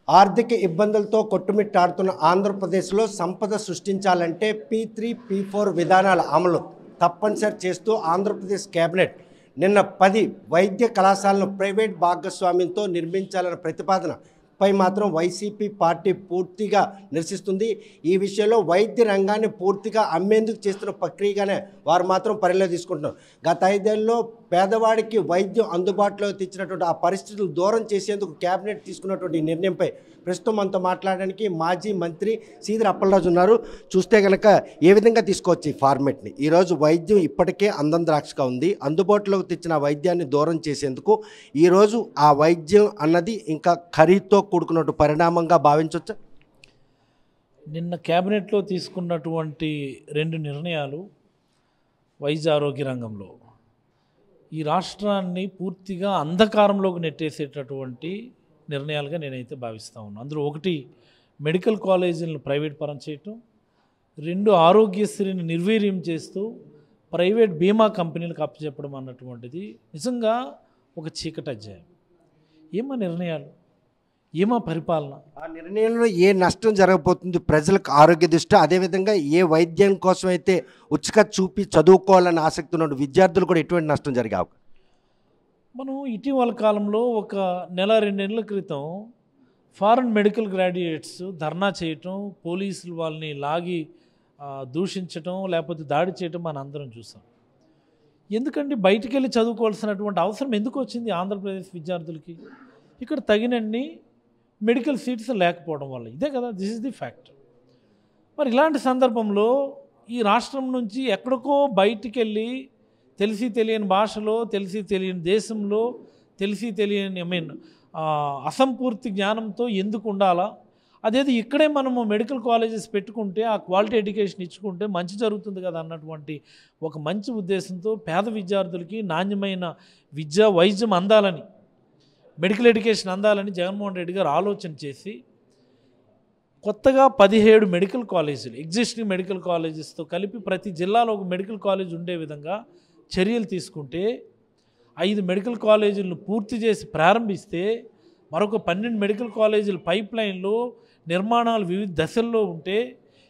ఆర్థిక ఇబ్బందులతో కొట్టుమిట్టాడుతున్న ఆంధ్రప్రదేశ్లో సంపద సృష్టించాలంటే P3, P4 విధానాల అమలు తప్పనిసరి చేస్తూ ఆంధ్రప్రదేశ్ కేబినెట్ నిన్న 10 వైద్య కళాశాలను ప్రైవేట్ భాగస్వామ్యంతో నిర్మించాలన్న ప్రతిపాదనపై మాత్రం వైసీపీ పార్టీ పూర్తిగా నిరసిస్తుంది. ఈ విషయంలో వైద్య రంగాన్ని పూర్తిగా అమ్మేందుకు చేస్తున్న ప్రక్రియగానే వారు మాత్రం పరిలో తీసుకుంటున్నారు. గత 5 ఏళ్లలో పేదవాడికి వైద్యం అందుబాటులో తెచ్చినటువంటి ఆ పరిస్థితులు దూరం చేసేందుకు కేబినెట్ తీసుకున్నటువంటి నిర్ణయంపై ప్రస్తుతం మనతో మాట్లాడడానికి మాజీ మంత్రి సీదిరి అప్పలరాజు ఉన్నారు. చూస్తే కనుక ఏ విధంగా తీసుకోవచ్చు ఈ ఫార్మేట్ని? ఈరోజు వైద్యం ఇప్పటికే అందం ద్రాక్షగా ఉంది. అందుబాటులోకి తెచ్చిన వైద్యాన్ని దూరం చేసేందుకు ఈరోజు ఆ వైద్యం అన్నది ఇంకా ఖరీదుతో కూడుకున్నట్టు పరిణామంగా భావించవచ్చా? నిన్న క్యాబినెట్లో తీసుకున్నటువంటి 2 నిర్ణయాలు వైద్య ఆరోగ్య రంగంలో ఈ రాష్ట్రాన్ని పూర్తిగా అంధకారంలోకి నెట్టేసేటటువంటి నిర్ణయాలుగా నేనైతే భావిస్తూ ఉన్నాను. అందులో ఒకటి మెడికల్ కాలేజీలను ప్రైవేట్ పరం చేయటం, 2 ఆరోగ్యశ్రీని నిర్వీర్యం చేస్తూ ప్రైవేట్ బీమా కంపెనీలకు అప్పచెప్పడం అన్నటువంటిది నిజంగా ఒక చీకటి అధ్యాయం. ఏమా నిర్ణయాలు, ఏమా పరిపాలన? ఆ నిర్ణయంలో ఏ నష్టం జరగబోతుంది ప్రజలకు ఆరోగ్య దృష్ట్యా? అదేవిధంగా ఏ వైద్యం కోసం అయితే ఉచిత చూపి చదువుకోవాలని ఆసక్తి ఉన్న విద్యార్థులు కూడా ఎటువంటి నష్టం జరిగే అవకాశం? మనం ఇటీవల కాలంలో ఒక నెల 2 నెలల క్రితం ఫారెన్ మెడికల్ గ్రాడ్యుయేట్స్ ధర్నా చేయటం, పోలీసులు వాళ్ళని లాగి దూషించటం లేకపోతే దాడి చేయటం మనం అందరం చూసాం. ఎందుకంటే బయటికి వెళ్ళి చదువుకోవాల్సినటువంటి అవసరం ఎందుకు వచ్చింది ఆంధ్రప్రదేశ్ విద్యార్థులకి? ఇక్కడ తగినన్ని మెడికల్ సీట్స్ లేకపోవడం వల్ల. ఇదే కదా, దిస్ ఇస్ ది ఫ్యాక్ట్. మరి ఇలాంటి సందర్భంలో ఈ రాష్ట్రం నుంచి ఎక్కడికో బయటికి వెళ్ళి తెలిసి తెలియని భాషలో, తెలిసి తెలియని దేశంలో, తెలిసి తెలియని అసంపూర్తి జ్ఞానంతో ఎందుకు ఉండాలా? అదేది ఇక్కడే మనము మెడికల్ కాలేజెస్ పెట్టుకుంటే ఆ క్వాలిటీ ఎడ్యుకేషన్ ఇచ్చుకుంటే మంచి జరుగుతుంది కదా అన్నటువంటి ఒక మంచి ఉద్దేశంతో పేద విద్యార్థులకి నాణ్యమైన విద్య వైద్యం అందాలని, మెడికల్ ఎడ్యుకేషన్ అందాలని జగన్మోహన్ రెడ్డి గారు ఆలోచన చేసి కొత్తగా 17 మెడికల్ కాలేజీలు ఎగ్జిస్టింగ్ మెడికల్ కాలేజెస్తో కలిపి ప్రతి జిల్లాలో ఒక మెడికల్ కాలేజ్ ఉండే విధంగా చర్యలు తీసుకుంటే 5 మెడికల్ కాలేజీలను పూర్తి చేసి ప్రారంభిస్తే మరొక 12 మెడికల్ కాలేజీలు పైప్ లైన్లో నిర్మాణాలు వివిధ దశల్లో ఉంటే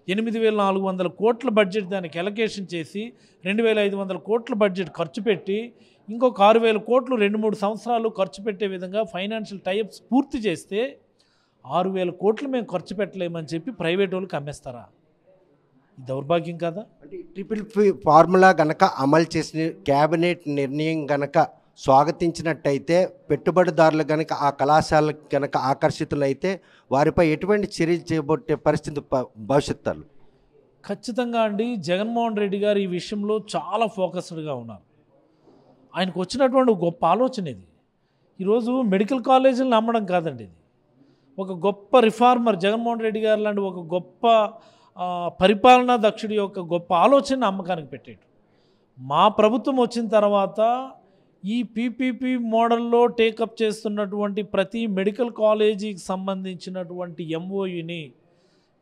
8,400 కోట్ల బడ్జెట్ దానికి ఎలకేషన్ చేసి 2,500 కోట్ల బడ్జెట్ ఖర్చు పెట్టి ఇంకొక 6,000 కోట్లు 2-3 సంవత్సరాలు ఖర్చు పెట్టే విధంగా ఫైనాన్షియల్ టైప్స్ పూర్తి చేస్తే 6,000 కోట్లు మేము ఖర్చు పెట్టలేమని చెప్పి ప్రైవేట్ వాళ్ళకి అమ్మేస్తారా? దౌర్భాగ్యం కదా. అంటే P ఫార్ములా గనక అమలు చేసిన క్యాబినెట్ నిర్ణయం గనక స్వాగతించినట్టయితే పెట్టుబడిదారులు గనక ఆ కళాశాలకు గనక ఆకర్షితులైతే వారిపై ఎటువంటి చర్యలు చేపట్టే పరిస్థితి భవిష్యత్తులో? ఖచ్చితంగా అండి. జగన్మోహన్ రెడ్డి గారు ఈ విషయంలో చాలా ఫోకస్డ్గా ఉన్నారు. ఆయనకు వచ్చినటువంటి గొప్ప ఆలోచన ఇది. ఈరోజు మెడికల్ కాలేజీలను నమ్మడం కాదండి, ఇది ఒక గొప్ప రిఫార్మర్ జగన్మోహన్ రెడ్డి గారు లాంటి ఒక గొప్ప పరిపాలనా దక్షుడి యొక్క గొప్ప ఆలోచన అమ్మకానికి పెట్టాడు. మా ప్రభుత్వం వచ్చిన తర్వాత ఈ పీపీపీ మోడల్లో టేకప్ చేస్తున్నటువంటి ప్రతి మెడికల్ కాలేజీకి సంబంధించినటువంటి ఎంఓయూని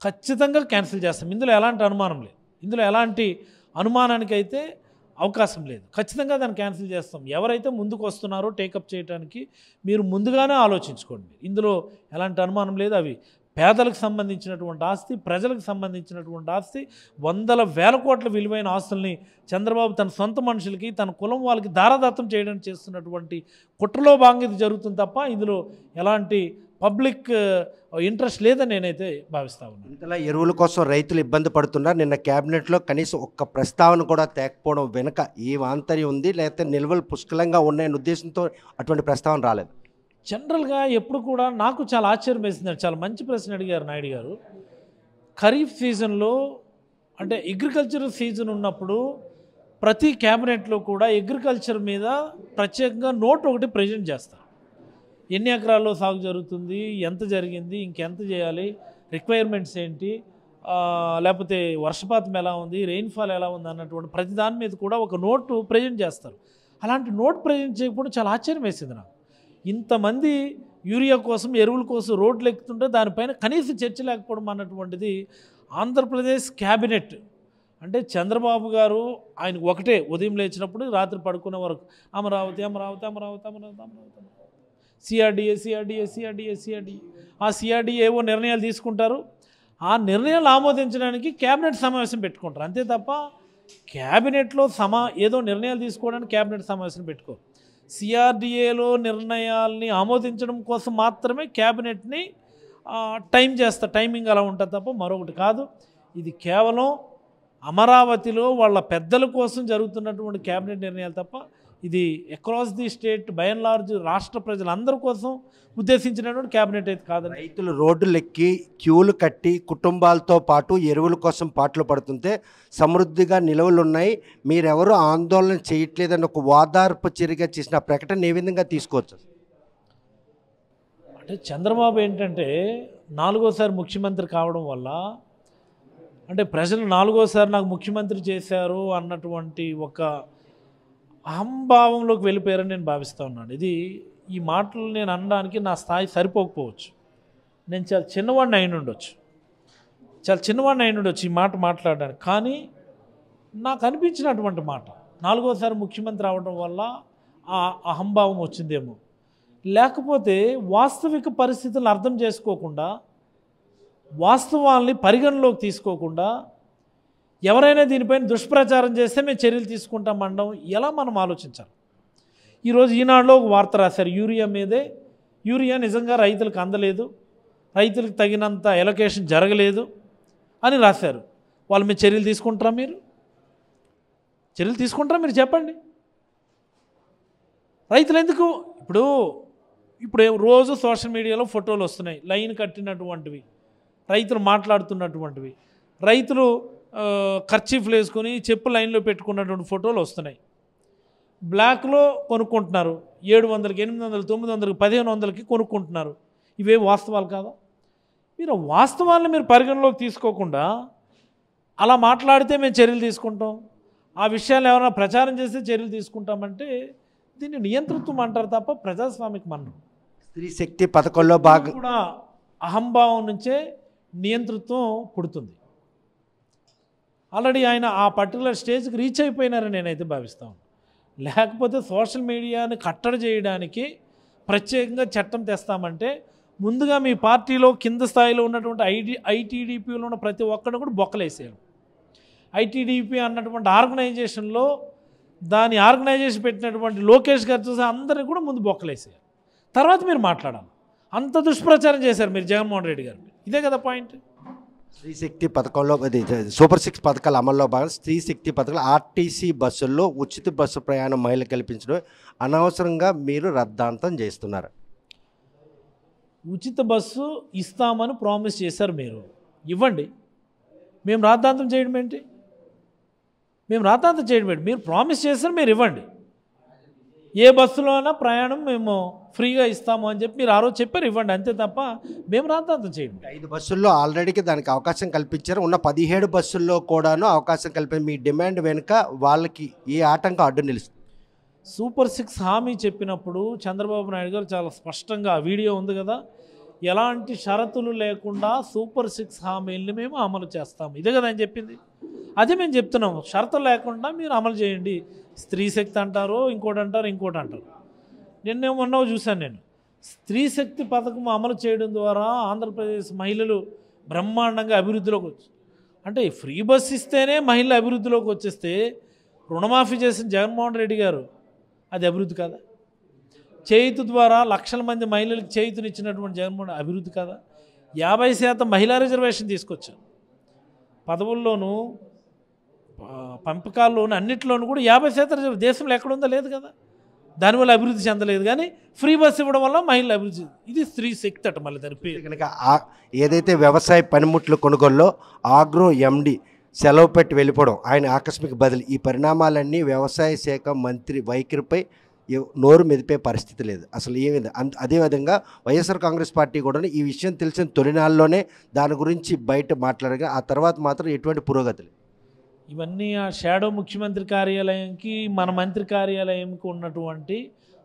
ఖచ్చితంగా క్యాన్సిల్ చేస్తాం. ఇందులో ఎలాంటి అనుమానం లేదు, ఇందులో ఎలాంటి అనుమానానికైతే అవకాశం లేదు. ఖచ్చితంగా దాన్ని క్యాన్సిల్ చేస్తాం. ఎవరైతే ముందుకు వస్తున్నారో టేకప్ చేయడానికి మీరు ముందుగానే ఆలోచించుకోండి. ఇందులో ఎలాంటి అనుమానం లేదు. అవి పేదలకు సంబంధించినటువంటి ఆస్తి, ప్రజలకు సంబంధించినటువంటి ఆస్తి, వందల వేల కోట్ల విలువైన ఆస్తుల్ని చంద్రబాబు తన సొంత మనుషులకి, తన కులం వాళ్ళకి దారాదత్తం చేయడానికి చేస్తున్నటువంటి కుట్రలో భాగంగా ఇది జరుగుతుంది తప్ప ఇందులో ఎలాంటి పబ్లిక్ ఇంట్రెస్ట్ లేదని నేనైతే భావిస్తా ఉన్నాను. ఇంతలా ఎరువుల కోసం రైతులు ఇబ్బంది పడుతున్నారు. నిన్న క్యాబినెట్లో కనీసం ఒక్క ప్రస్తావన కూడా తేకపోవడం వెనుక ఏ ఆంతర్యం ఉంది, లేకపోతే నిల్వలు పుష్కలంగా ఉన్నాయనే ఉద్దేశంతో అటువంటి ప్రస్తావన రాలేదు? జనరల్గా ఎప్పుడు కూడా నాకు చాలా ఆశ్చర్యం వేసిందండి. చాలా మంచి ప్రశ్న అడిగారు నాయుడు గారు. ఖరీఫ్ సీజన్లో అంటే అగ్రికల్చర్ సీజన్ ఉన్నప్పుడు ప్రతి క్యాబినెట్లో కూడా అగ్రికల్చర్ మీద ప్రత్యేకంగా నోట్ ఒకటి ప్రజెంట్ చేస్తారు. ఎన్ని ఎకరాల్లో సాగు జరుగుతుంది, ఎంత జరిగింది, ఇంకెంత చేయాలి, రిక్వైర్మెంట్స్ ఏంటి, లేకపోతే వర్షపాతం ఎలా ఉంది, రెయిన్ఫాల్ ఎలా ఉంది అన్నటువంటి ప్రతి దాని మీద కూడా ఒక నోటు ప్రజెంట్ చేస్తారు. అలాంటి నోట్ ప్రజెంట్ చేయకపోవడం చాలా ఆశ్చర్యం వేసింది నాకు. ఇంతమంది యూరియా కోసం, ఎరువుల కోసం రోడ్లు ఎక్కుతుంటే దానిపైన కనీస చర్చ లేకపోవడం అన్నటువంటిది ఆంధ్రప్రదేశ్ క్యాబినెట్ అంటే చంద్రబాబు గారు ఆయనకు ఒకటే, ఉదయం లేచినప్పుడు రాత్రి పడుకునే వరకు అమరావతి అమరావతి అమరావతి అమరావతి అమరావతి. సిఆర్డిఏ. ఆ సిఆర్డిఏ ఏవో నిర్ణయాలు తీసుకుంటారు. ఆ నిర్ణయాలు ఆమోదించడానికి క్యాబినెట్ సమావేశం పెట్టుకుంటారు. అంతే తప్ప క్యాబినెట్లో ఏదో నిర్ణయాలు తీసుకోవడానికి క్యాబినెట్ సమావేశం పెట్టుకోరు. సిఆర్డిఏలో నిర్ణయాల్ని ఆమోదించడం కోసం మాత్రమే క్యాబినెట్ని టైమింగ్ అలా ఉంటుంది తప్ప మరొకటి కాదు. ఇది కేవలం అమరావతిలో వాళ్ళ పెద్దల కోసం జరుగుతున్నటువంటి క్యాబినెట్ నిర్ణయాలు తప్ప ఇది across the state by and large రాష్ట్ర ప్రజలందరి కోసం ఉద్దేశించినటువంటి క్యాబినెట్ అయితే కాదని. రైతులు రోడ్డులెక్కి క్యూలు కట్టి కుటుంబాలతో పాటు ఎరువుల కోసం పాటలు పడుతుంటే సమృద్ధిగా నిలవలున్నాయి, మీరెవరూ ఆందోళన చేయట్లేదని ఒక ఓదార్పు చర్యగా చేసిన ప్రకటన ఏ విధంగా తీసుకోవచ్చు? అంటే చంద్రబాబు ఏంటంటే 4వసారి ముఖ్యమంత్రి కావడం వల్ల అంటే ప్రజలు 4వసారి నాకు ముఖ్యమంత్రి చేశారు అన్నటువంటి ఒక అహంభావంలోకి వెళ్ళిపోయారని నేను భావిస్తూ ఉన్నాను. ఈ మాటలు నేను అనడానికి నా స్థాయి సరిపోకపోవచ్చు. నేను చాలా చిన్నవాడిని అయిన ఉండొచ్చు ఈ మాట మాట్లాడడానికి. కానీ నాకు అనిపించినటువంటి మాట 4వసారి ముఖ్యమంత్రి అవడం వల్ల ఆ అహంభావం వచ్చిందేమో, లేకపోతే వాస్తవిక పరిస్థితులను అర్థం చేసుకోకుండా వాస్తవాల్ని పరిగణలోకి తీసుకోకుండా ఎవరైనా దీనిపైన దుష్ప్రచారం చేస్తే మేము చర్యలు తీసుకుంటామనడం ఎలా మనం ఆలోచించాలి? ఈరోజు ఈనాడులో ఒక వార్త రాశారు యూరియా నిజంగా రైతులకు అందలేదు, రైతులకు తగినంత ఎలొకేషన్ జరగలేదు అని రాశారు. వాళ్ళ మీద చర్యలు తీసుకుంటారా? మీరు చెప్పండి. రైతులు ఎందుకు ఇప్పుడు రోజు సోషల్ మీడియాలో ఫోటోలు వస్తున్నాయి, లైన్ కట్టినటువంటివి, రైతులు మాట్లాడుతున్నటువంటివి, రైతులు కర్చీఫ్లు వేసుకొని చెప్పు లైన్లో పెట్టుకున్నటువంటి ఫోటోలు వస్తున్నాయి. బ్లాక్లో కొనుక్కుంటున్నారు, 700కి 800 900కి 1500కి కొనుక్కుంటున్నారు. ఇవే వాస్తవాలు కాదా? మీరు వాస్తవాలను మీరు పరిగణలోకి తీసుకోకుండా అలా మాట్లాడితే మేము చర్యలు తీసుకుంటాం, ఆ విషయాలు ఎవరైనా ప్రచారం చేస్తే చర్యలు తీసుకుంటామంటే దీన్ని నియంతృత్వం అంటారు తప్ప ప్రజాస్వామికం అన్నం. స్త్రీ శక్తి పథకంలో భాగం కూడా అహంభావం నుంచే నియంతృత్వం పుడుతుంది. ఆల్రెడీ ఆయన ఆ పర్టికులర్ స్టేజ్కి రీచ్ అయిపోయినారని నేనైతే భావిస్తాను. లేకపోతే సోషల్ మీడియాని కట్టడి చేయడానికి ప్రత్యేకంగా చట్టం తెస్తామంటే ముందుగా మీ పార్టీలో కింద స్థాయిలో ఉన్నటువంటి ఐటీడీపీలో ఉన్న ప్రతి ఒక్కరిని కూడా బొక్కలేసారు. ఐటీడీపీ అన్నటువంటి ఆర్గనైజేషన్లో దాని ఆర్గనైజేషన్ పెట్టినటువంటి లోకేష్ గారు చూసి అందరినీ కూడా ముందు బొక్కలేసారు. తర్వాత మీరు మాట్లాడాలి. అంత దుష్ప్రచారం చేశారు మీరు జగన్మోహన్ రెడ్డి గారు. ఇదే కదా పాయింట్. స్త్రీ శక్తి పథకంలో సూపర్ 6 పథకాల అమల్లో భాగంగా స్త్రీ శక్తి పథకాలు ఆర్టీసీ బస్సుల్లో ఉచిత బస్సు ప్రయాణం మహిళలు కల్పించడం అనవసరంగా మీరు రద్దాంతం చేస్తున్నారు. ఉచిత బస్సు ఇస్తామని ప్రామిస్ చేశారు, మీరు ఇవ్వండి. మేము రాద్ధాంతం చేయడం ఏంటి? మీరు ప్రామిస్ చేశారు, మీరు ఇవ్వండి. ఏ బస్సులోనా ప్రయాణం మేము ఫ్రీగా ఇస్తాము అని చెప్పి మీరు ఆ రోజు చెప్పారు, ఇవ్వండి. అంతే తప్ప మేము రాద్ధాంతం చేయండి. 5 బస్సుల్లో ఆల్రెడీకి దానికి అవకాశం కల్పించారు, ఉన్న 17 బస్సుల్లో కూడాను అవకాశం కల్పించారు. మీ డిమాండ్ వెనుక వాళ్ళకి ఏ ఆటంకం అడ్డు నిలుస్తుంది? సూపర్ 6 హామీ చెప్పినప్పుడు చంద్రబాబు నాయుడు గారు చాలా స్పష్టంగా వీడియో ఉంది కదా, ఎలాంటి షరతులు లేకుండా సూపర్ 6 హామీల్ని మేము అమలు చేస్తాము, ఇదే కదా అని చెప్పింది. అదే మేము చెప్తున్నాము, షరతులు లేకుండా మీరు అమలు చేయండి. స్త్రీ శక్తి అంటారు, ఇంకోటి అంటారు. నిన్నేమన్నా చూశాను నేను, స్త్రీ శక్తి పథకం అమలు చేయడం ద్వారా ఆంధ్రప్రదేశ్ మహిళలు బ్రహ్మాండంగా అభివృద్ధిలోకి అంటే ఫ్రీ బస్ ఇస్తేనే మహిళలు అభివృద్ధిలోకి వచ్చేస్తే రుణమాఫీ చేసిన జగన్మోహన్ రెడ్డి గారు అది అభివృద్ధి కాదా? చేయుత ద్వారా లక్షల మంది మహిళలకు చేయుతనిచ్చినటువంటి జగన్మోహన్ అభివృద్ధి కాదా? 50% మహిళా రిజర్వేషన్ తీసుకొచ్చారు. పదవుల్లోనూ పంపకాల్లోనూ అన్నింటిలోనూ కూడా 50% దేశంలో ఎక్కడుందో లేదు కదా. దానివల్ల అభివృద్ధి చెందలేదు, కానీ ఫ్రీ బస్ ఇవ్వడం వల్ల మహిళలు అభివృద్ధి. ఇది స్త్రీ శక్తి అట. మళ్ళీ దాని పేరు కనుక ఏదైతే వ్యవసాయ పనిముట్లు కొనుగోలులో ఆగ్రో ఎండి సెలవు పెట్టి వెళ్ళిపోవడం, ఆయన ఆకస్మిక బదిలీ, ఈ పరిణామాలన్నీ వ్యవసాయ శాఖ మంత్రి వైఖరిపై నోరు మెదిపే పరిస్థితి లేదు అసలు ఏమైంది. అదేవిధంగా వైఎస్ఆర్ కాంగ్రెస్ పార్టీ కూడా ఈ విషయం తెలిసిన తొలినాళ్ళలోనే దాని గురించి బయట మాట్లాడగా ఆ తర్వాత మాత్రం ఎటువంటి పురోగతి లేదు. ఇవన్నీ ఆ షాడో ముఖ్యమంత్రి కార్యాలయంకి మన మంత్రి కార్యాలయంకి ఉన్నటువంటి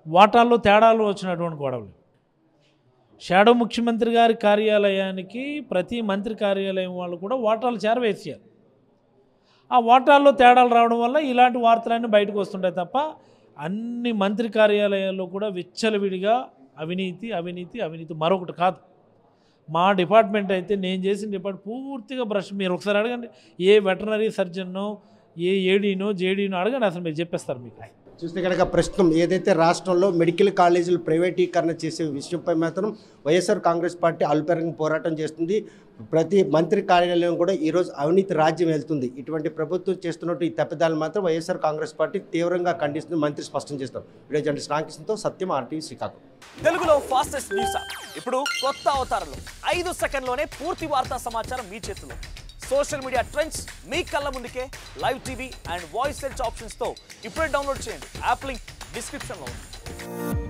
వాటాల్లో తేడాలు వచ్చినటువంటి గొడవలు. షాడో ముఖ్యమంత్రి గారి కార్యాలయానికి ప్రతి మంత్రి కార్యాలయం వాళ్ళు కూడా వాటాలు చేరవేసారు. ఆ వాటాల్లో తేడాలు రావడం వల్ల ఇలాంటి వార్తలన్నీ బయటకు వస్తుంటాయి తప్ప అన్ని మంత్రి కార్యాలయాల్లో కూడా విచ్చలవిడిగా అవినీతి అవినీతి అవినీతి, మరొకటి కాదు. మా డిపార్ట్మెంట్ అయితే, నేను చేసిన డిపార్ట్మెంట్ పూర్తిగా బ్రష్. మీరు ఒకసారి అడగండి, ఏ వెటర్నరీ సర్జన్నో, ఏ ఏడీనో జేడీనో అడగండి, అసలు మీరు చెప్పేస్తారు మీకు. చూస్తే కనుక ప్రస్తుతం ఏదైతే రాష్ట్రంలో మెడికల్ కాలేజీలు ప్రైవేటీకరణ చేసే విషయంపై మాత్రం వైఎస్ఆర్ కాంగ్రెస్ పార్టీ అలుపెరగని పోరాటం చేస్తుంది. ప్రతి మంత్రి కార్యాలయం కూడా ఈరోజు అవినీతి రాజ్యం వెళ్తుంది. ఇటువంటి ప్రభుత్వం చేస్తున్నట్టు ఈ తప్పిదాలు మాత్రం వైఎస్ఆర్ కాంగ్రెస్ పార్టీ తీవ్రంగా ఖండిస్తుంది. మంత్రి స్పష్టం చేస్తారు. వీడియో జర్నలిస్ట్ రామకృష్ణతో సత్యం, RTV శ్రీకాకుళం. తెలుగులో ఫాస్టెస్ట్ న్యూస్ యాప్ ఇప్పుడు కొత్త అవతారంలో 5 సెకండ్లోనే పూర్తి వార్తా సమాచారం మీ చేతిలో. సోషల్ మీడియా ట్రెండ్స్ మీ కళ్ళ ముందుకే live TV and voice search ఆప్షన్స్తో ఇప్పుడే డౌన్లోడ్ చేయండి. యాప్ లింక్ డిస్క్రిప్షన్లో ఉంది.